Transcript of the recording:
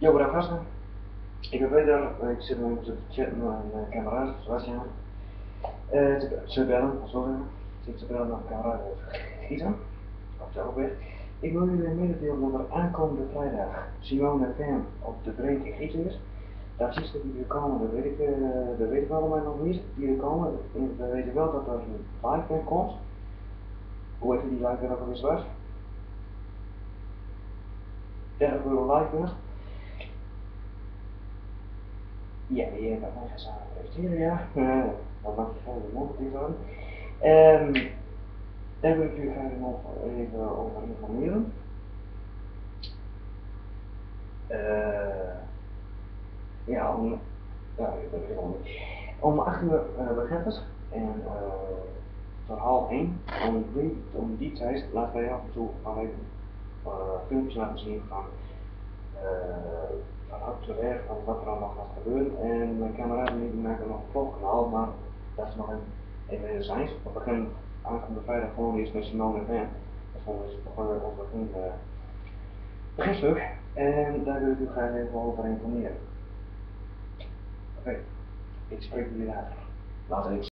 Yo, buenas gasten. Ik ben Peter, ik zit nu te chatten met mijn camera's, Sebastian. Te bellen, sorry. Ik zit te bellen met mijn camera Gita, of zo weer. Ik wil jullie mededelen dat er aankomende vrijdag Simone Fan op de Breek in Gieten is. De artiesten die er komen, dat weet ik allemaal nog niet. Die er komen, we weten wel dat er een live band komt. Hoe heet die live band ook alweer was? 30 euro live band. Ja, die heeft mij samen presenteren, ja. Dat mag je verder mogelijk doen. Daar wil ik jullie graag nog even over informeren. Ja, ik ben er helemaal niet. Om 8 uur begint het en tot half 1. Om die tijd laten wij af en toe nog even filmpjes laten zien van hard te werk, van wat er allemaal gaat gebeuren. En mijn kameraden die maken nog een vlogkanaal, maar dat is nog even in zijn. We beginnen aankomende vrijdag gewoon eerst met Simone en Fan. Dat vond ik ons beginstuk. En daar wil ik u graag even over informeren. Oké, ik spreek jullie later. Later.